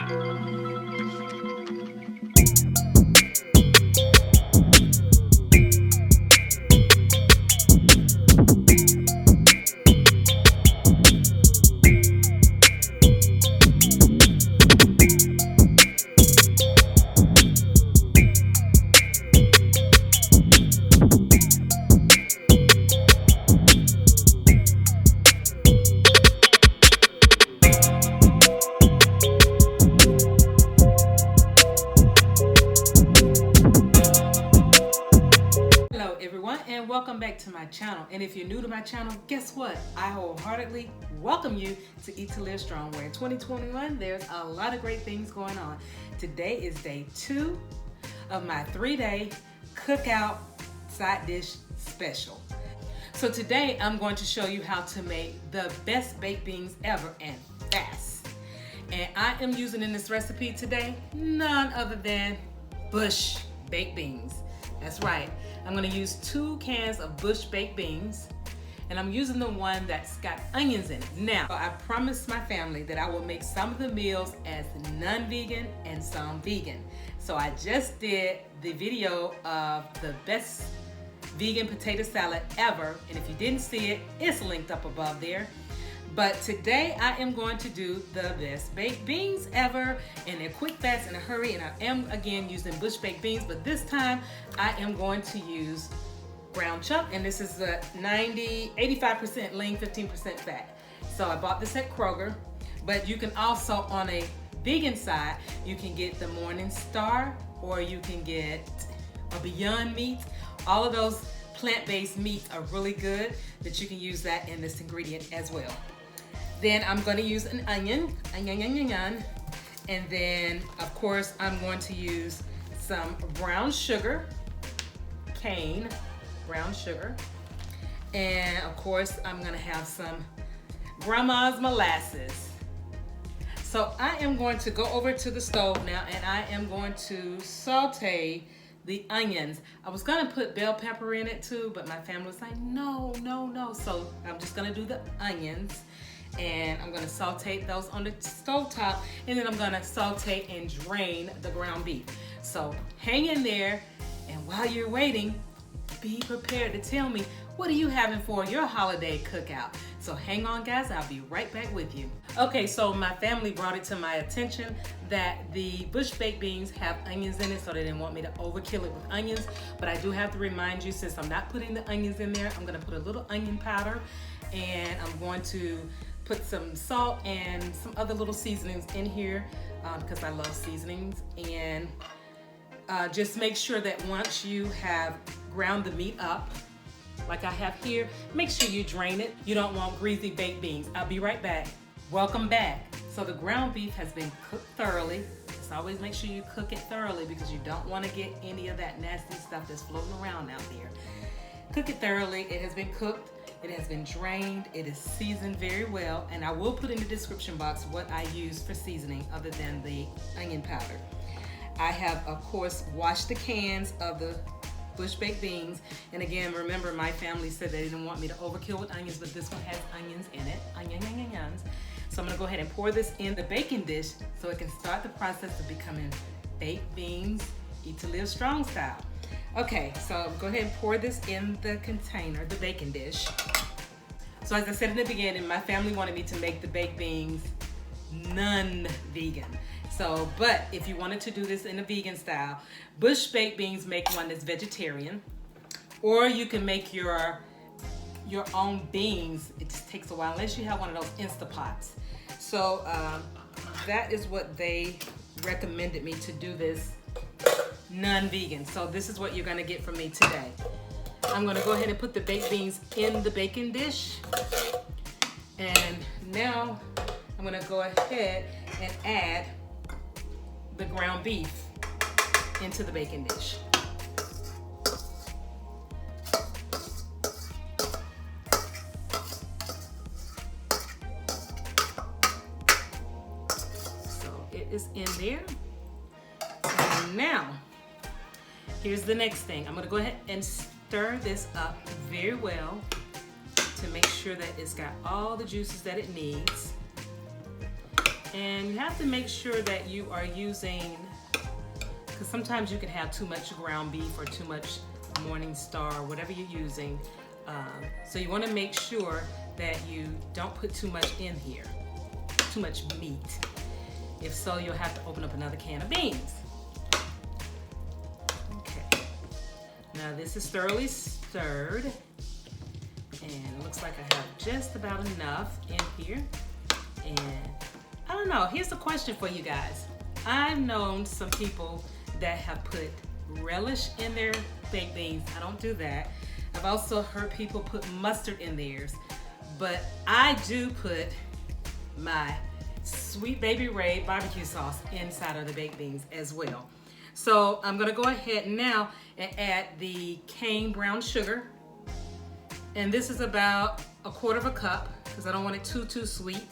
Hello everyone and welcome back to my channel. And if you're new to my channel, guess what? I wholeheartedly welcome you to Eat to Live Strong, where in 2021 there's a lot of great things going on. Today is day 2 of my 3-day cookout side dish special. So today I'm going to show you how to make the best baked beans ever and fast. And I am using in this recipe today none other than Bush baked beans. That's right. I'm going to use 2 cans of Bush baked beans, and I'm using the one that's got onions in it. Now, I promised my family that I will make some of the meals as non-vegan and some vegan. So I just did the video of the best vegan potato salad ever, and if you didn't see it, it's linked up above there. But today I am going to do the best baked beans ever, and they're quick, fast, in a hurry. And I am again using Bush baked beans, but this time I am going to use ground chuck, and this is a 85% lean, 15% fat. So I bought this at Kroger, but you can also, on a vegan side, you can get the Morning Star, or you can get a Beyond Meat. All of those plant-based meats are really good, that you can use that in this ingredient as well. Then I'm going to use an onion, and then of course I'm going to use some brown sugar, cane brown sugar, and of course I'm going to have some grandma's molasses. So I am going to go over to the stove now, and I am going to saute the onions. I was going to put bell pepper in it too, but my family was like, no. So I'm just going to do the onions, and I'm going to saute those on the stove top, and then I'm going to saute and drain the ground beef. So hang in there, and while you're waiting, be prepared to tell me, what are you having for your holiday cookout? So hang on guys, I'll be right back with you. Okay, so my family brought it to my attention that the Bush baked beans have onions in it, so they didn't want me to overkill it with onions. But I do have to remind you, since I'm not putting the onions in there, I'm gonna put a little onion powder, and I'm going to put some salt and some other little seasonings in here because I love seasonings. And just make sure that once you have ground the meat up, like I have here, make sure you drain it. You don't want greasy baked beans. I'll be right back. Welcome back. So the ground beef has been cooked thoroughly. Just always make sure you cook it thoroughly, because you don't want to get any of that nasty stuff that's floating around out there. Cook it thoroughly. It has been cooked. It has been drained. It is seasoned very well. And I will put in the description box what I use for seasoning other than the onion powder. I have, of course, washed the cans of the Bush baked beans. And again, remember, my family said they didn't want me to overkill with onions, but this one has onions in it. Onions. So I'm gonna go ahead and pour this in the baking dish so it can start the process of becoming baked beans, Eat to Live Strong style. Okay, so go ahead and pour this in the container, the baking dish. So as I said in the beginning, my family wanted me to make the baked beans non-vegan. So, but if you wanted to do this in a vegan style, Bush baked beans make one that's vegetarian, or you can make your own beans. It just takes a while, unless you have one of those Instapots. So that is what they recommended me to do, this non-vegan. So this is what you're gonna get from me today. I'm gonna go ahead and put the baked beans in the baking dish. And now I'm gonna go ahead and add the ground beef into the baking dish. So it is in there. And now, here's the next thing. I'm gonna go ahead and stir this up very well to make sure that it's got all the juices that it needs. And you have to make sure that you are using, because sometimes you can have too much ground beef or too much Morningstar, whatever you're using. So you want to make sure that you don't put too much in here, too much meat. If so, you'll have to open up another can of beans. Okay. Now this is thoroughly stirred, and it looks like I have just about enough in here. And I don't know, here's a question for you guys. I've known some people that have put relish in their baked beans. I don't do that. I've also heard people put mustard in theirs, but I do put my Sweet Baby Ray barbecue sauce inside of the baked beans as well. So I'm gonna go ahead now and add the cane brown sugar. And this is about 1/4 cup because I don't want it too sweet.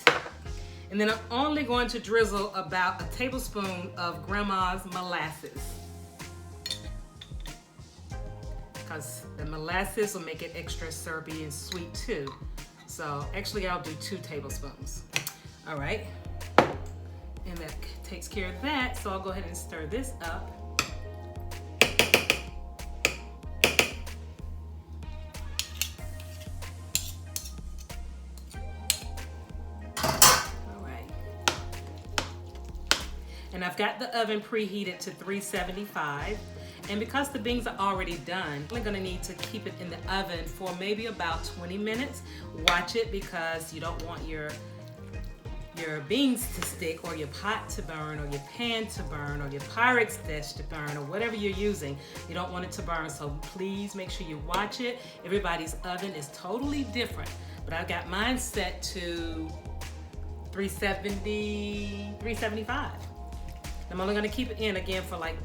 And then I'm only going to drizzle about 1 tablespoon of grandma's molasses, because the molasses will make it extra syrupy and sweet too. So actually I'll do 2 tablespoons. All right, and that takes care of that. So I'll go ahead and stir this up. All right, and I've got the oven preheated to 375. And because the beans are already done, I'm gonna need to keep it in the oven for maybe about 20 minutes. Watch it, because you don't want your beans to stick, or your pot to burn, or your pan to burn, or your Pyrex dish to burn, or whatever you're using. You don't want it to burn, so please make sure you watch it. Everybody's oven is totally different, but I've got mine set to 370, 375. I'm only gonna keep it in again for like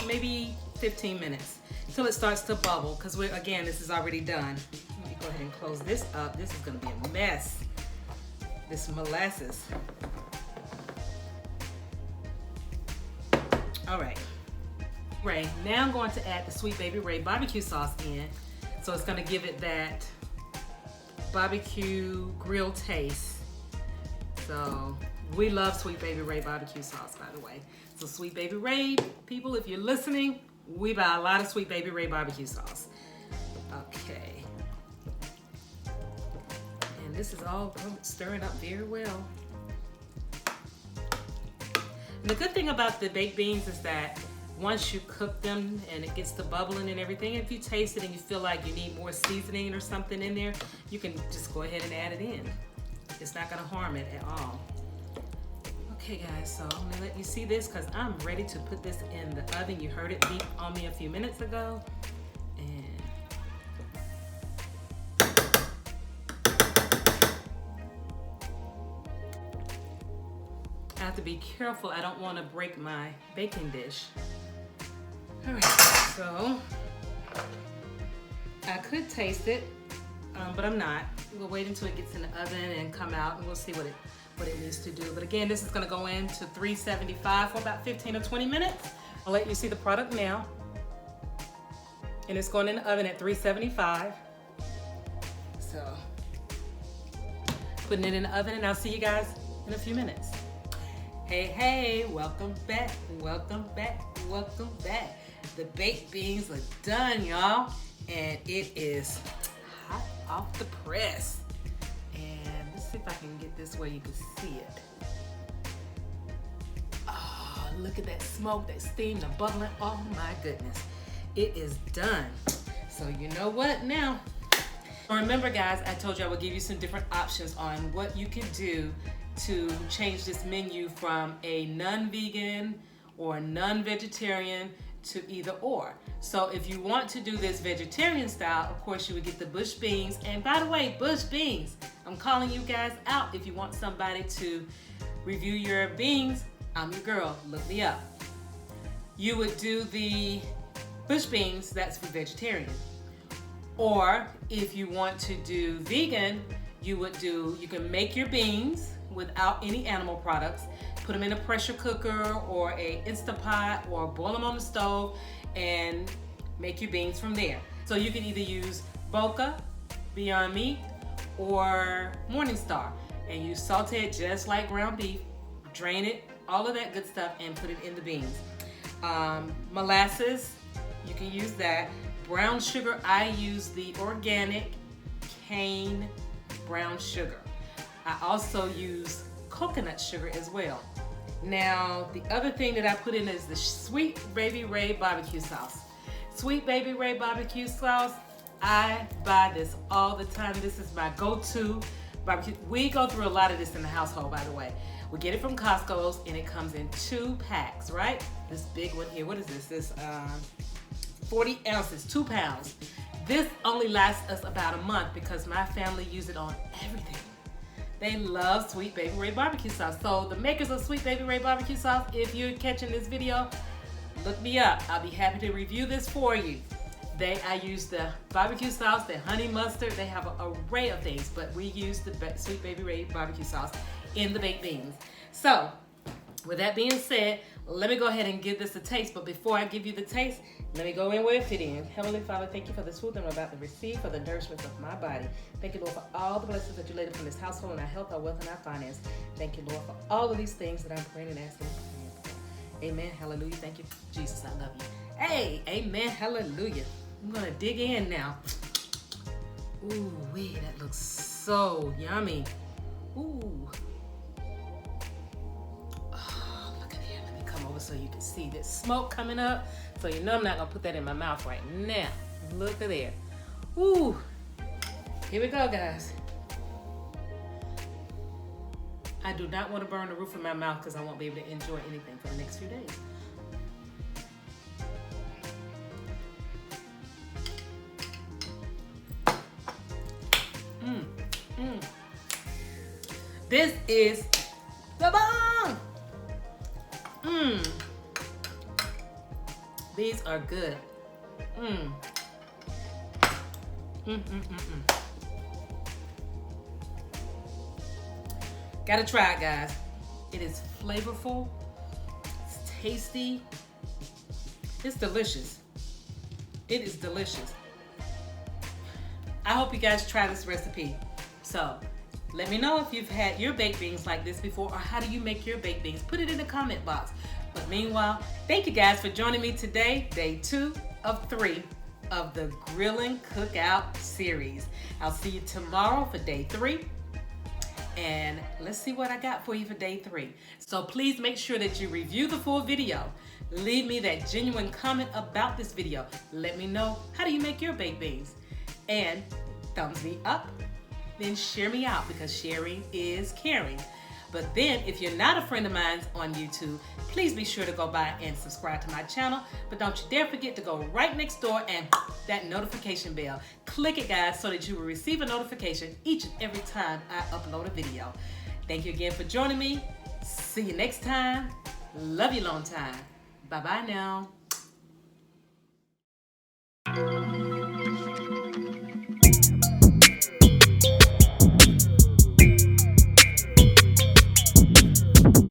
maybe 15 minutes until it starts to bubble, because again, this is already done. Let me go ahead and close this up. This is gonna be a mess, this molasses. All right, now I'm going to add the Sweet Baby Ray barbecue sauce in. So it's gonna give it that barbecue grill taste. So we love Sweet Baby Ray barbecue sauce, by the way. So Sweet Baby Ray, people, if you're listening, we buy a lot of Sweet Baby Ray barbecue sauce. Okay. And this is all stirring up very well. And the good thing about the baked beans is that once you cook them and it gets to bubbling and everything, if you taste it and you feel like you need more seasoning or something in there, you can just go ahead and add it in. It's not gonna harm it at all. Okay guys, so I'm gonna let you see this because I'm ready to put this in the oven. You heard it beep on me a few minutes ago. And I have to be careful. I don't want to break my baking dish. All right, so I could taste it, but I'm not. We'll wait until it gets in the oven and come out, and we'll see what it needs to do. But again, this is gonna go into 375 for about 15 or 20 minutes. I'll let you see the product now. And it's going in the oven at 375. So, putting it in the oven, and I'll see you guys in a few minutes. Hey, welcome back, welcome back, welcome back. The baked beans are done, y'all. And it is hot off the press. See if I can get this where you can see it. Oh, look at that smoke, that steam, the bubbling. Oh my goodness. It is done. So you know what now? Remember guys, I told you I would give you some different options on what you can do to change this menu from a non-vegan or non-vegetarian to either or. So if you want to do this vegetarian style, of course you would get the bush beans. And by the way, bush beans, I'm calling you guys out. If you want somebody to review your beans, I'm your girl, look me up. You would do the bush beans, that's for vegetarian. Or if you want to do vegan, you can make your beans without any animal products, put them in a pressure cooker or a Instant Pot, or boil them on the stove and make your beans from there. So you can either use Boca, Beyond Meat, or Morningstar, and you saute it just like ground beef. drain it, all of that good stuff, and put it in the beans. Molasses, you can use that. Brown sugar, I use the organic cane brown sugar. I also use coconut sugar as well. Now, the other thing that I put in is the Sweet Baby Ray barbecue sauce. Sweet Baby Ray barbecue sauce, I buy this all the time. This is my go-to barbecue. We go through a lot of this in the household, by the way. We get it from Costco's, and it comes in 2 packs, right? This big one here, what is this? This 40 ounces, 2 pounds. This only lasts us about a month because my family use it on everything. They love Sweet Baby Ray barbecue sauce. So the makers of Sweet Baby Ray barbecue sauce, if you're catching this video, look me up. I'll be happy to review this for you. I use the barbecue sauce, the honey mustard. They have an array of things, but we use the Sweet Baby Ray barbecue sauce in the baked beans. So with that being said, let me go ahead and give this a taste. But before I give you the taste, let me go in where it fit in. Heavenly Father, thank you for this food that I'm about to receive, for the nourishment of my body. Thank you, Lord, for all the blessings that you laid upon this household and our health, our wealth, and our finance. Thank you, Lord, for all of these things that I'm praying and asking for. Amen. Hallelujah. Thank you, Jesus. I love you. Hey, amen. Hallelujah. I'm going to dig in now. Ooh, wee, that looks so yummy. Ooh. Oh, look at here. Let me come over so you can see this smoke coming up. So you know I'm not going to put that in my mouth right now. Look at there. Ooh. Here we go, guys. I do not want to burn the roof of my mouth because I won't be able to enjoy anything for the next few days. This is the bomb. These are good. Gotta try it, guys. It is flavorful. It's tasty. It's delicious. It is delicious. I hope you guys try this recipe. So let me know if you've had your baked beans like this before, or how do you make your baked beans. Put it in the comment box. But meanwhile, thank you guys for joining me today, day 2 of 3 of the Grilling Cookout series. I'll see you tomorrow for day 3. And let's see what I got for you for day 3. So please make sure that you review the full video. Leave me that genuine comment about this video. Let me know, how do you make your baked beans? And thumbs me up, then share me out, because sharing is caring. But then if you're not a friend of mine on YouTube, please be sure to go by and subscribe to my channel. But don't you dare forget to go right next door and that notification bell. Click it, guys, so that you will receive a notification each and every time I upload a video. Thank you again for joining me. See you next time. Love you long time. Bye-bye now.